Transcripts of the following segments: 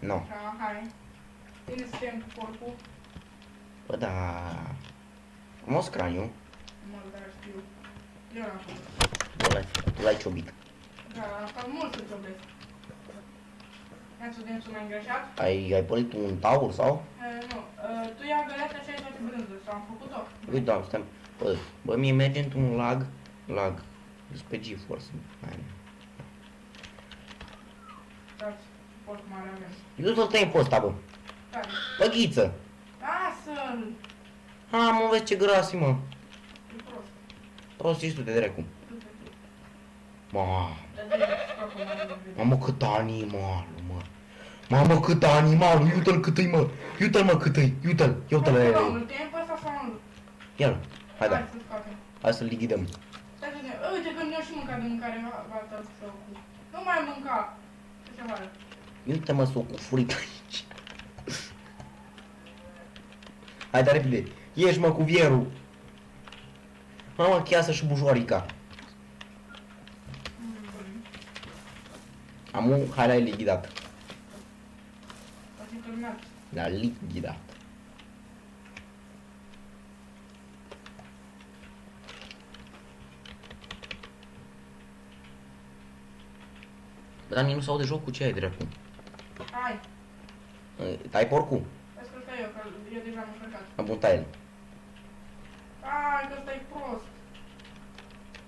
Nu. Așa, hai. Bine suntem cu porcul. Bă, da... Frumos craniu. Mă, dar știu. Eu l-am făcut. Tu l-ai ciobit. Da, asta mult să ciobesc. Ia să vedem să mai îngrășat. Ai pornit un taur sau? Nu, tu ia găleata și ai toate brânzuri, sau am făcut-o? Uite, da, stai. Bă, mie merge într-un lag. Pe GeForce. Dați, porc mare avem. Eu să-l tăiem pe ăsta, bă. Care? Bă, ghiță. Lasă-l! Mă, vezi ce grasi, mă. E prost. Prost ești tu de dracu. Du-te tu. Ma, Dar de scopul mai de vedere. mamă, cât animalul, mă. Mamă, cât animalul, iută-l cât-i, mă. Iută-l, mă, cât-i, iută-l. Iută-l, Îl tăiem pe ăsta sau nu? ia-l. Hai, da. să scoatem. Hai să-l lichidăm. Stai să vedem. Uite că nu și mâncat de mâncare vata cu. Nu mai mânca. Ce se oară? Uite, mă, s-o cu furică aici. Hai, dar repede. Ieși, mă, cu vierul. Mamă, cheasă și bujoarica. Amu, hai, l-ai lichidat. O fi terminat. L-a lichidat. Bă, dar mie nu se aude jocul, ce ai, dracu? Hai. Tai porcul? Ascultă eu, că eu deja am încercat. Am bun, tai-l. Hai, că ăsta e prost.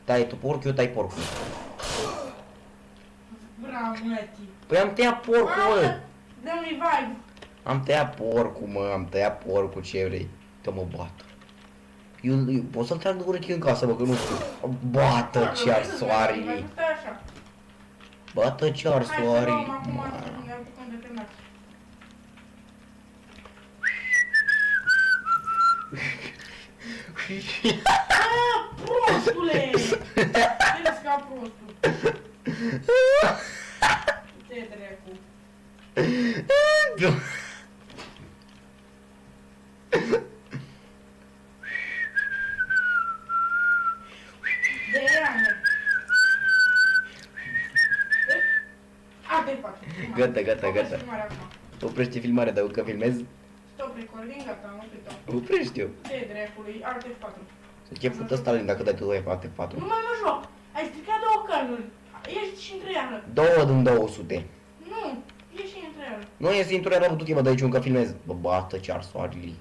Tai tu porc, eu tai porcul. Bravo, mătii. Păi am tăiat porcul, mă! Dă-mi vibe. Am tăiat porcul, mă, am tăiat porcul, ce vrei? Că mă bată. Eu pot să-l trag de urechi în casă, bă, că nu știu. Bată ce-ar soarele. Stai așa. Bată ce-ar Hai să luăm soarele. acum să ne apucăm de terminat. Prostule! Vezi ca prostul. Ce dracu. De rane. Gata, gata, gata. Oprește filmarea, dar eu că filmez. Stop recording, gata, am oprit-o. Oprește-o. Ce dracului? Alt F4. Să ce fătă Stalin dacă dai tu F4. Nu mai mă joc. Ai stricat două cărnuri. Ești și între iară. 2 din 200. Nu, ești și între iară. Nu e sintura rău, du-te, mă, de aici încă filmez. Bă, bată ce-ar soarele.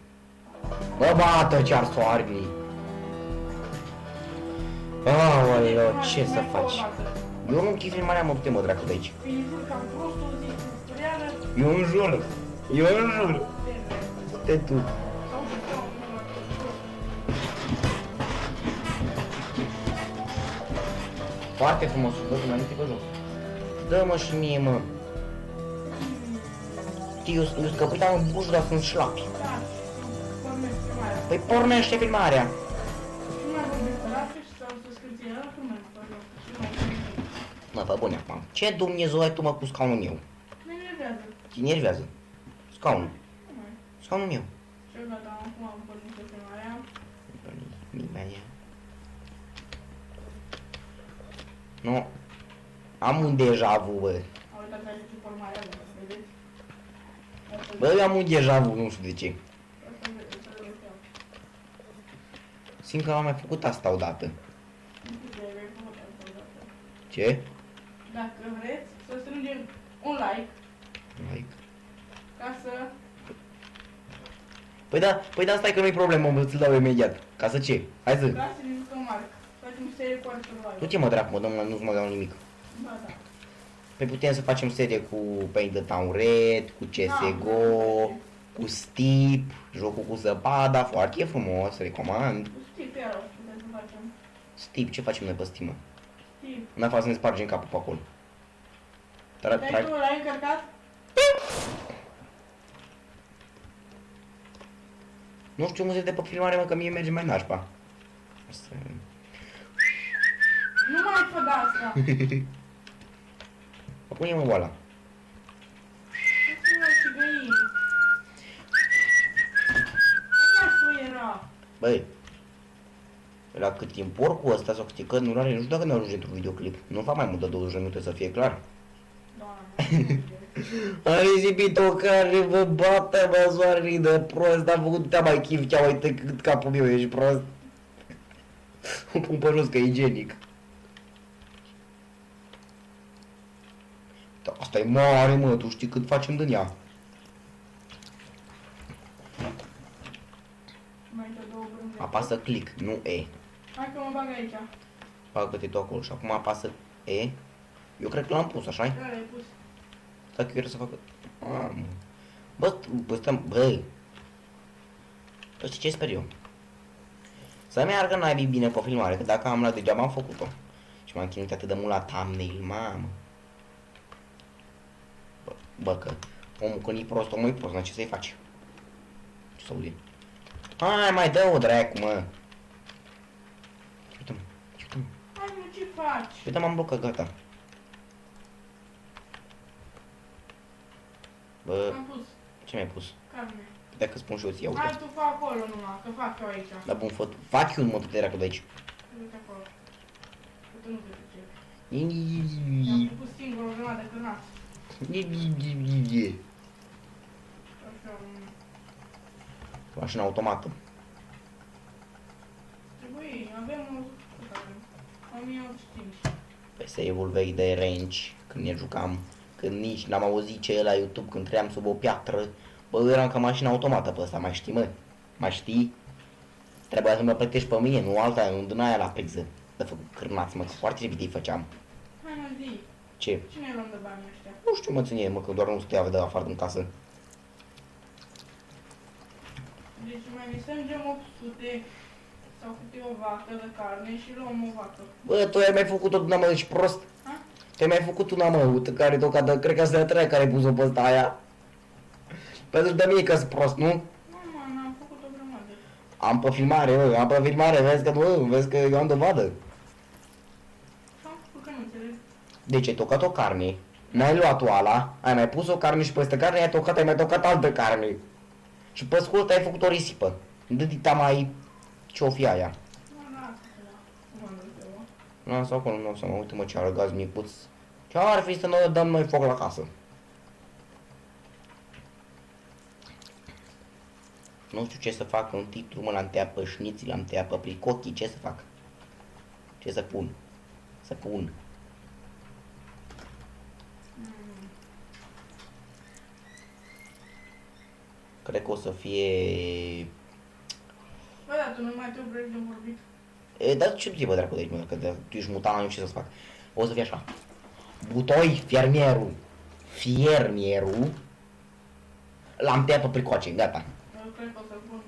Bă, bată ce-ar soarele. Aoleu, ce să faci? Eu nu închid filmarea, mă, du-te, mă, dracu, de aici. Filmul cam prostul, zic, tutorială. Eu îmi jur. Eu îmi jur. Te tu. Sau și stau, nu la prost. Foarte frumos, bă, mai multe pe joc. Dă-mă și mie, mă. Știi, eu scăpit am în buș, dar sunt șlapi. Da, pornesc filmarea. Păi pornește filmarea. Și mai vorbesc pe la și sau să scrieți el, că mai fac eu. Și mai Mă, fă bune acum. Ce Dumnezeu ai tu, mă, cu scaunul meu? ne enervează. Te enervează. Scaunul. Nu mai. Scaunul meu. Și eu gata, acum am pornit pe filmarea. Nimeni. Nu. Am un deja vu, bă. A uitat care ce formarea, dacă vedeți. Asta Bă, eu am un deja vu, nu știu de ce. asta vedeți eu. Simt că am mai făcut asta odată. Nu știu de ai făcut asta odată. Ce? Dacă vreți să strângem un like Like. ca să... Păi da, stai că nu-i problemă, mă, ți-l dau imediat. Ca să ce? Hai să. Ca să ne jucăm Marc. Facem serie cu survival. Nu ce mă dracu, mă, domnule, nu-ți mă dau nimic. Ba da. Păi putem să facem serie cu Paint the Town Red, cu CSGO, cu Steep, jocul cu zăpada, foarte frumos, recomand. Cu Steve iar o să putem să facem. Steep, ce facem noi pe Steam, mă? Steve. În afară să ne spargem capul pe acolo. Dai tu, l-ai încărcat? Nu știu muzic de pe filmare, mă, că mie merge mai nașpa. Asta... Nu mai fă de asta. Pune-mă oala. Ce mai și găini? Nu mai era. Băi, la cât timp porcul ăsta sau câte cărni nu are, nu știu dacă ne ajunge într-un videoclip. Nu fac mai mult de 20 minute să fie clar. Doamne. Am risipit o care vă bată, mă, soarele de prost, am făcut te mai chif, chiar uite cât capul meu, ești prost. O pun pe jos, că e igienic. Da, asta e mare, mă, tu știi cât facem din ea. Mai te două brânze. Apasă click, nu E. Hai că mă bag aici. Bagă-te tu acolo și acum apasă E. Eu cred că l-am pus, așa-i? Da, l-ai pus. Dacă eu vreau să facă... Bă, stăm, bă. Bă, știi ce sper eu? Să meargă naibii bine pe filmare, că dacă am luat degeaba am făcut-o. Și m-am chinuit atât de mult la thumbnail, mamă. Bă, că omul când e prost, omul e prost, n-ai ce să-i faci? Ce să auzi? Hai, mai dă-o dracu, mă. Uite-mă, uite-mă. Hai, mă, ce faci? Uite, m-am blocat, gata. Bă, Am pus ce mi-ai pus? carne. Dacă spun și eu ție, Hai, uite. tu fă acolo numai, că fac eu aici. Dar bun, fac eu, mă, tu te dracu de aici. Uite acolo. Uite, nu te duce. I-am pus singur o grămadă de cârnați. Așa, Mașina automată. trebuie, avem o... cât avem? 1805. Păi se evolvei de range când ne jucam. Când nici n-am auzit ce e la YouTube, când trăiam sub o piatră. Bă, eram ca mașina automată pe ăsta, mai știi, mă? Mai știi? Trebuia să mă plătești pe mine, nu alta, nu din aia la priză. De făcut cârnați, mă, că foarte repede îi făceam. Hai, mă, zi. Ce? Cine luăm de banii ăștia? Nu știu, mă, ține, mă, că doar nu stătea de afară din casă. Deci mai ne strângem 800 sau câte o vacă de carne și luăm o vacă. Bă, tu ai mai făcut-o din mă, ești prost? Ha? Tu ai mai făcut una, mă, uite, care tocată, cred că asta e a treia care ai pus-o pe ăsta aia. Pentru de mie că sunt prost, nu? Nu, mă, n-am făcut o grămadă. Am pe filmare, bă, am pe filmare, vezi că, bă, vezi că eu am dovadă. Și-am făcut că nu înțeleg. Deci ai tocat o carne, n-ai luat oala, ai mai pus o carne și peste carne ai mai tocat altă carne. Și pe scurt ai făcut o risipă. De dita mai... ce-o fi aia? Nu, lasă-te la comandă de o. Lasă acolo, nu o să mă uite, mă, ce arăgaz micuț. Ce ar fi să ne dăm noi foc la casă? Nu știu ce să fac în titlu, mă, l-am tăiat pe șniții, l-am tăiat pe pricochii, ce să fac? Ce să pun? Să pun. Cred că o să fie... Bă, dar tu nu mai te oprești de vorbit. E, dar ce zi, bă, dracu, de aici, mă, că tu ești mutant, nu știu ce să fac. O să fie așa. Butoi, fermierul. Fiermierul. L-am tăiat pe pricoace, gata. Eu cred că o să pun...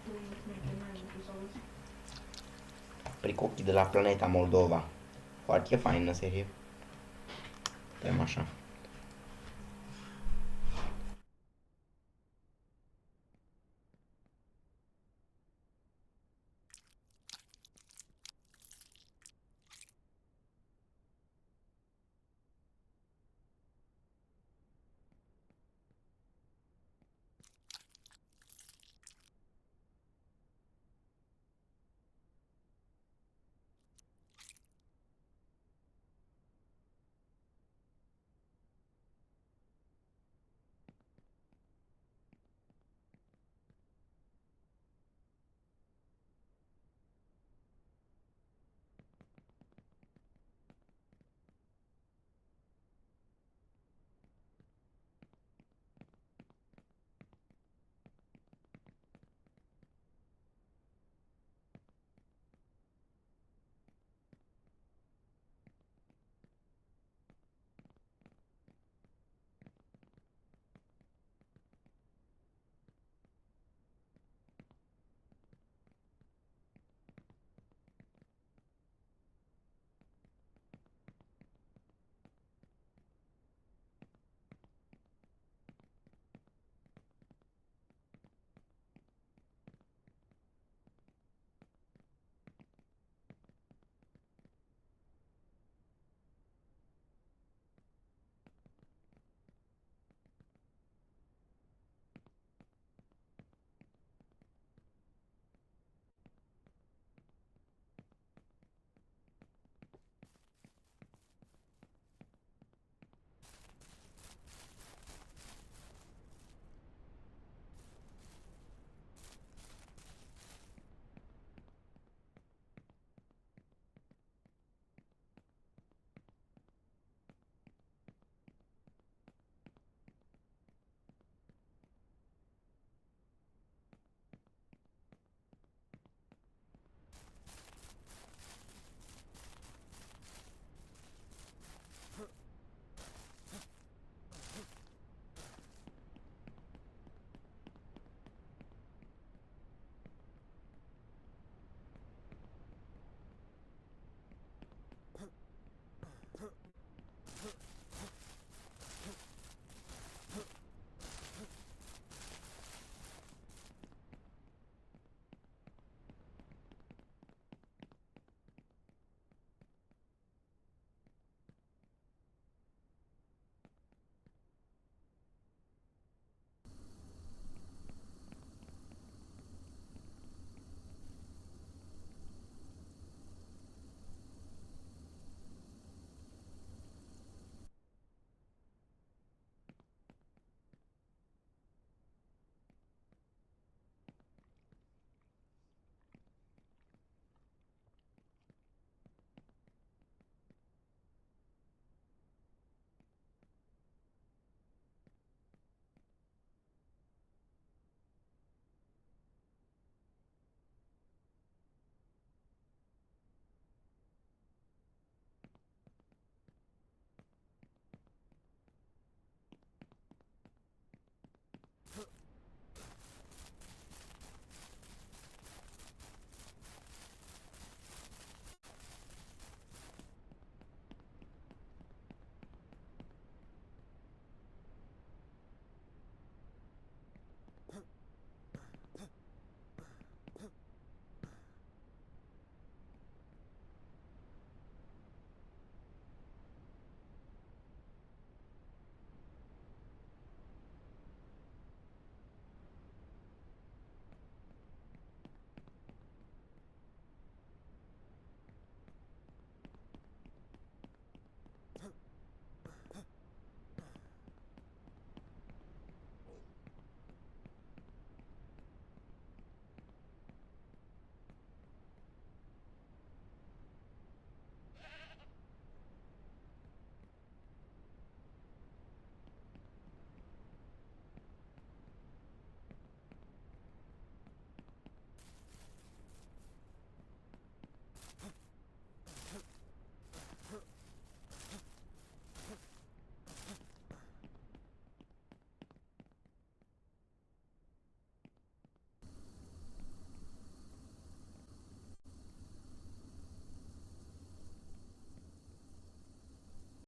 tu nu știi mai mult, să auzi. Pricochii de la planeta Moldova. Foarte faină serie. Tăiem așa.